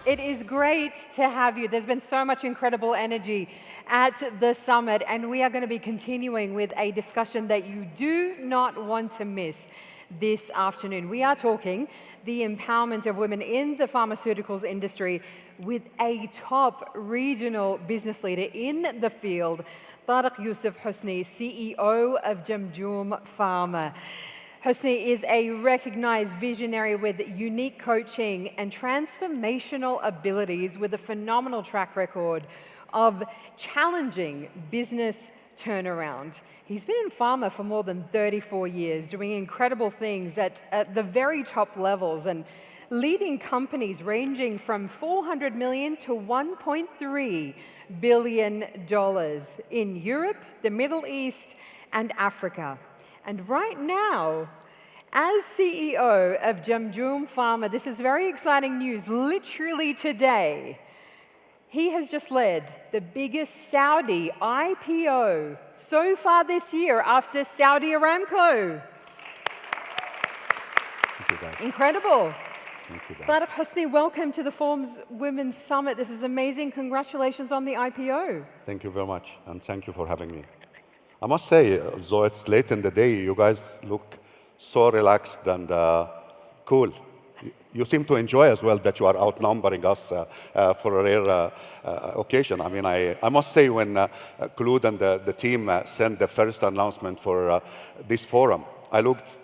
It is great to have you. There's been so much incredible energy at the summit, and we are going to be continuing with a discussion that you do not want to miss this afternoon. We are talking the empowerment of women in the pharmaceuticals industry with a top regional business leader in the field, Tarek Youssef Hosni, CEO of Jamjoom Pharma. Hosni is a recognized visionary with unique coaching and transformational abilities with a phenomenal track record of challenging business turnaround. He's been in pharma for more than 34 years, doing incredible things at the very top levels and leading companies ranging from $400 million to $1.3 billion in Europe, the Middle East, and Africa. And right now, as CEO of Jamjoom Pharma, this is very exciting news. Literally today, he has just led the biggest Saudi IPO so far this year after Saudi Aramco. Thank you, guys. Incredible. Thank you, guys. Tarek, Hosni, welcome to the Forbes Women's Summit. This is amazing. Congratulations on the IPO. Thank you very much, and thank you for having me. I must say, although it's late in the day, you guys look so relaxed and cool. You seem to enjoy as well that you are outnumbering us for a rare occasion. I mean, I must say when Claude and the team sent the first announcement for this forum, I looked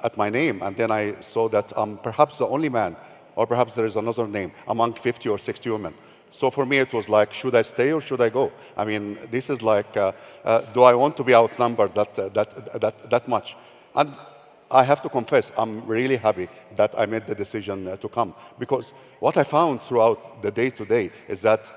at my name and then I saw that I'm perhaps the only man, or perhaps there is another name, among 50 or 60 women. So for me, it was like, should I stay or should I go? I mean, this is like, do I want to be outnumbered that much? And I have to confess, I'm really happy that I made the decision to come. Because what I found throughout the day today is that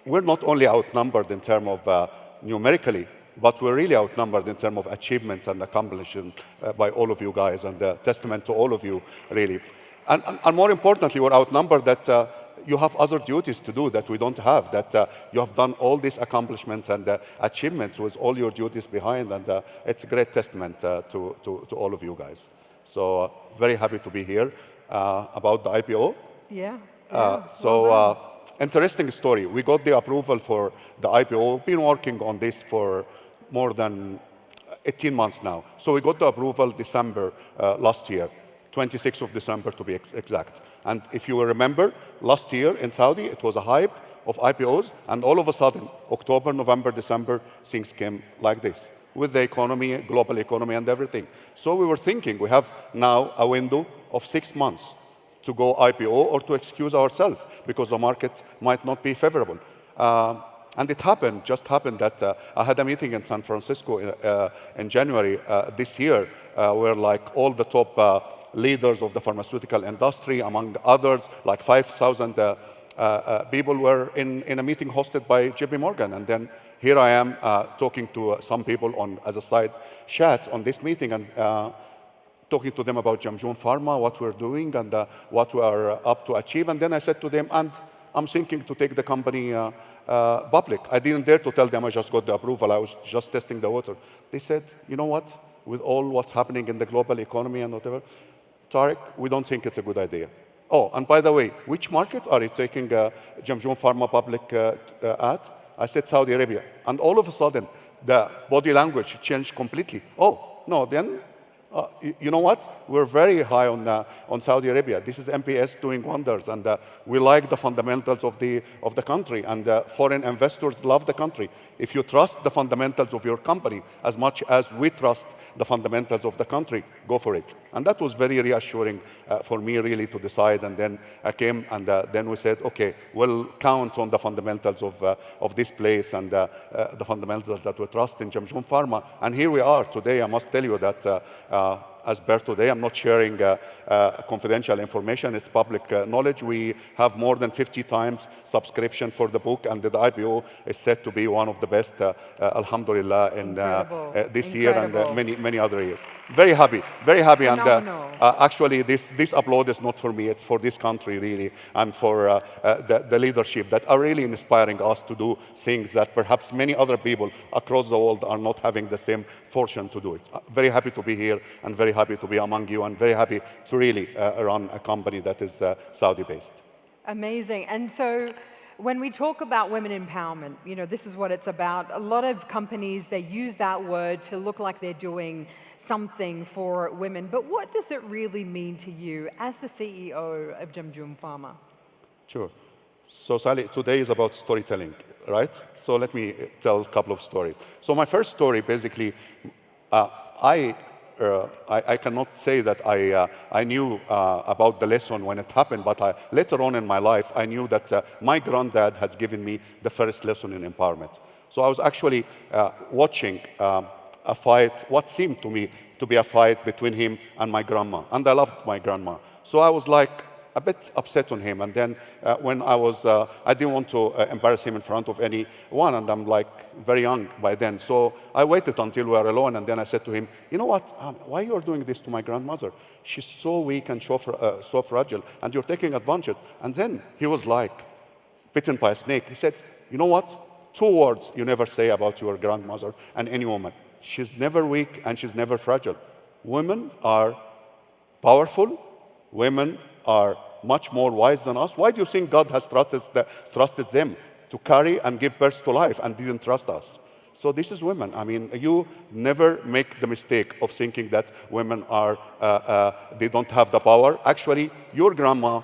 we're not only outnumbered in terms of numerically, but we're really outnumbered in terms of achievements and accomplishments by all of you guys, and testament to all of you, really. And more importantly, we're outnumbered that you have other duties to do that we don't have, that you have done all these accomplishments and achievements with all your duties behind, and it's a great testament to all of you guys. So very happy to be here about the IPO. Yeah. Interesting story. We got the approval for the IPO. We've been working on this for more than 18 months now. So we got the approval December last year. 26th of December to be exact. And if you will remember, last year in Saudi, it was a hype of IPOs, and all of a sudden, October, November, December, things came like this, with the economy, global economy, and everything. So we were thinking, we have now a window of 6 months to go IPO or to excuse ourselves, because the market might not be favorable. And it happened, just happened that I had a meeting in San Francisco in January this year, where like all the top leaders of the pharmaceutical industry, among others, like 5,000 people were in a meeting hosted by JP Morgan. And then here I am talking to some people as a side chat on this meeting, and talking to them about Jamjoom Pharma, what we're doing, and what we are up to achieve. And then I said to them, and I'm thinking to take the company public. I didn't dare to tell them I just got the approval. I was just testing the water. They said, you know what? With all what's happening in the global economy and whatever, Tarek, we don't think it's a good idea. Oh, and by the way, which market are you taking Jamjoom Pharma public at? I said Saudi Arabia. And all of a sudden, the body language changed completely. Oh, no, then, you know what? We're very high on Saudi Arabia. This is MPS doing wonders, and we like the fundamentals of the country, and foreign investors love the country. If you trust the fundamentals of your company as much as we trust the fundamentals of the country, go for it. And that was very reassuring for me, really, to decide. And then I came, and then we said, okay, we'll count on the fundamentals of this place and the fundamentals that we trust in Jamjoom Pharma. And here we are today. I must tell you that as per today, I'm not sharing confidential information. It's public knowledge. We have more than 50 times subscription for the book, and the IPO is said to be one of the best, alhamdulillah, in this year and many other years. Very happy, very happy. Phenomenal. And actually, this applaud is not for me. It's for this country, really, and for the leadership that are really inspiring us to do things that perhaps many other people across the world are not having the same fortune to do it. Very happy to be here, and very happy to be among you, and very happy to really run a company that is Saudi-based. Amazing. And so when we talk about women empowerment, this is what it's about. A lot of companies, they use that word to look like they're doing something for women. But what does it really mean to you as the CEO of Jamjoom Pharma? Sure. So Sally, today is about storytelling, right? So let me tell a couple of stories. So my first story, basically, I cannot say that I knew about the lesson when it happened, but later on in my life, I knew that my granddad has given me the first lesson in empowerment. So I was actually watching a fight, what seemed to me to be a fight between him and my grandma, and I loved my grandma. So I was like a bit upset on him, and then when I didn't want to embarrass him in front of anyone, and I'm like very young by then. So I waited until we were alone, and then I said to him, you know what, why you're doing this to my grandmother? She's so weak and so fragile, and you're taking advantage. And then he was like bitten by a snake. He said, you know what, 2 words you never say about your grandmother and any woman. She's never weak and she's never fragile. Women are powerful. Women are much more wise than us. Why do you think God has trusted them to carry and give birth to life and didn't trust us? So this is women. I mean, you never make the mistake of thinking that women they don't have the power. Actually, your grandma,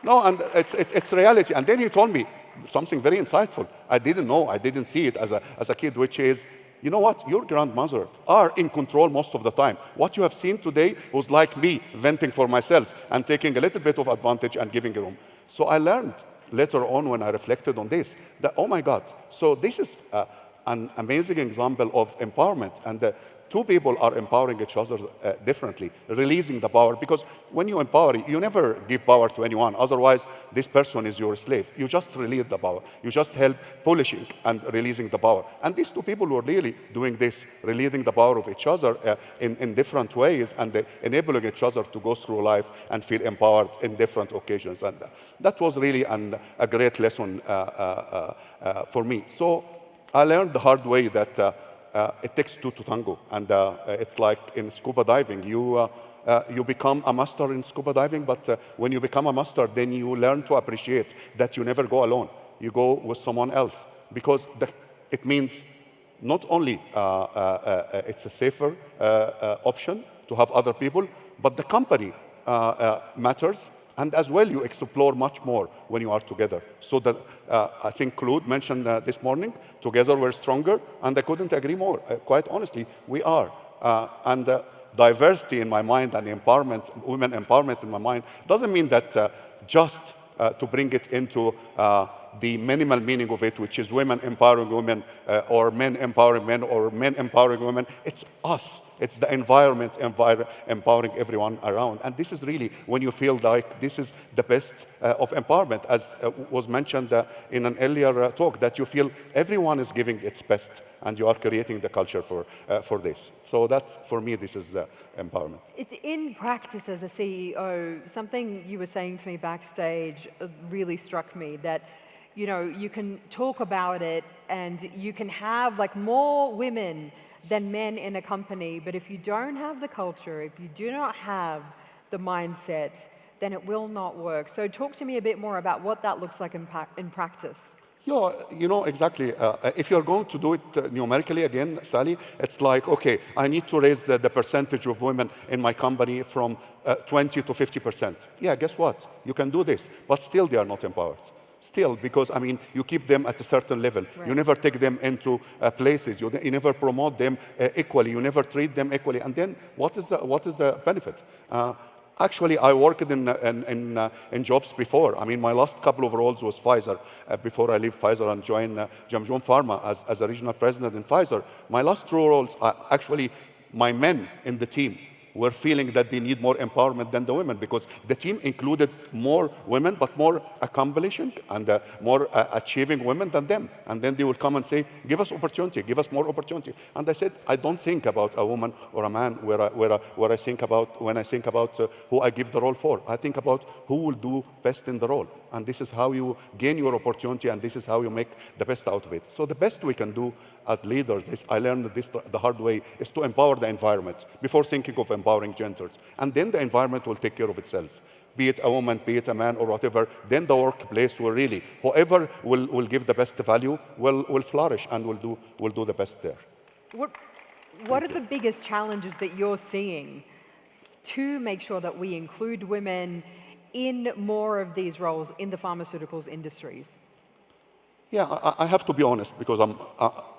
no, and it's reality. And then he told me something very insightful. I didn't know, I didn't see it as a kid, which is, you know what? Your grandmother are in control most of the time. What you have seen today was like me venting for myself and taking a little bit of advantage and giving room. So I learned later on when I reflected on this that, oh my God, so this is an amazing example of empowerment. And 2 people are empowering each other differently, releasing the power. Because when you empower, you never give power to anyone. Otherwise, this person is your slave. You just release the power. You just help polishing and releasing the power. And these 2 people were really doing this, releasing the power of each other in different ways and enabling each other to go through life and feel empowered in different occasions. And that was really a great lesson for me. So I learned the hard way that it takes 2 to tango, and it's like in scuba diving. You become a master in scuba diving, but when you become a master, then you learn to appreciate that you never go alone. You go with someone else, because it means not only it's a safer option to have other people, but the company matters. And as well, you explore much more when you are together. So that I think Claude mentioned this morning, together we're stronger, and I couldn't agree more. Quite honestly, we are. And diversity in my mind and empowerment, women empowerment in my mind, doesn't mean that just to bring it into the minimal meaning of it, which is women empowering women, or men empowering men, or men empowering women. It's us. It's the environment empowering everyone around. And this is really when you feel like this is the best of empowerment, as was mentioned in an earlier talk, that you feel everyone is giving its best and you are creating the culture for this. So that's, for me, this is empowerment. It's in practice as a CEO, something you were saying to me backstage really struck me, that you can talk about it and you can have like more women than men in a company, but if you don't have the culture, if you do not have the mindset, then it will not work. So talk to me a bit more about what that looks like in practice. Yeah, exactly. If you're going to do it numerically again, Sally, it's like, okay, I need to raise the percentage of women in my company from 20 to 50%. Yeah, guess what? You can do this, but still they are not empowered. Still, because, I mean, you keep them at a certain level. Right. You never take them into places. You never promote them equally. You never treat them equally. And then what is the benefit? Actually, I worked in jobs before. I mean, my last couple of roles was Pfizer. Before I leave Pfizer and join Jamjoom Pharma as a regional president in Pfizer, my last 2 roles, actually, my men in the team were feeling that they need more empowerment than the women, because the team included more women, but more accomplishing and more achieving women than them. And then they would come and say, give us opportunity, give us more opportunity. And I said, I don't think about a woman or a man where I think about when I think about who I give the role for. I think about who will do best in the role. And this is how you gain your opportunity, and this is how you make the best out of it. So the best we can do as leaders is, I learned this the hard way, is to empower the environment before thinking of empowering genders. And then the environment will take care of itself. be it a woman, be it a man or whatever, then the workplace will really, whoever will give the best value will flourish and will do the best there. What are the biggest challenges that you're seeing to make sure that we include women in more of these roles in the pharmaceuticals industries? Yeah, I have to be honest, because I'm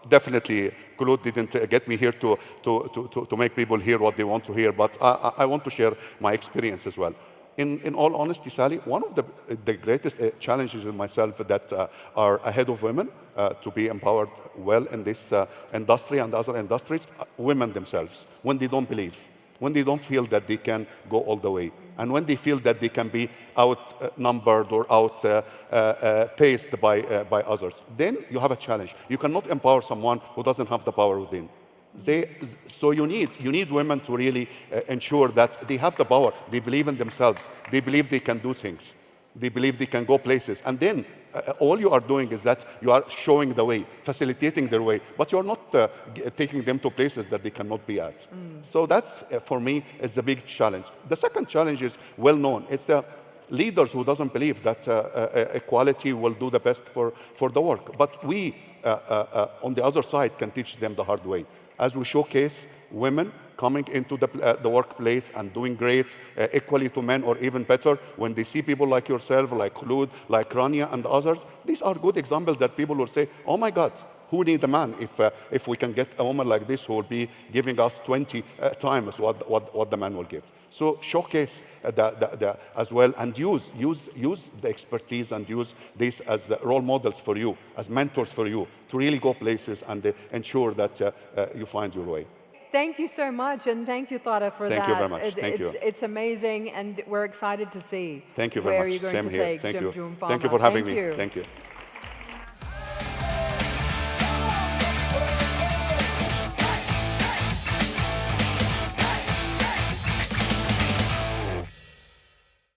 definitely, Khulud didn't get me here to make people hear what they want to hear, but I want to share my experience as well. In all honesty, Sally, one of the greatest challenges in myself that are ahead of women to be empowered well in this industry and other industries, women themselves, when they don't believe, when they don't feel that they can go all the way, and when they feel that they can be outnumbered or outpaced by others, then you have a challenge. You cannot empower someone who doesn't have the power within. So you need women to really ensure that they have the power, they believe in themselves, they believe they can do things, they believe they can go places, and then all you are doing is that you are showing the way, facilitating their way, but you're not taking them to places that they cannot be at. So that's, for me, is the big challenge. The second challenge is well known. It's the leaders who doesn't believe that equality will do the best for the work. But we, on the other side, can teach them the hard way. As we showcase women coming into the workplace and doing great, equally to men or even better, when they see people like yourself, like Khulud, like Rania and others, these are good examples that people will say, oh my God, who need a man if we can get a woman like this who will be giving us 20 times what the man will give. So showcase as well, and use the expertise and use this as role models for you, as mentors for you, to really go places and ensure that you find your way. Thank you so much, and thank you, Tarek, for that. Thank you very much. Thank you. It's amazing, and we're excited to see Thank you very where much. you're going Same to here. take Thank you. Jamjoom Pharma. Thank you for having me. Thank you.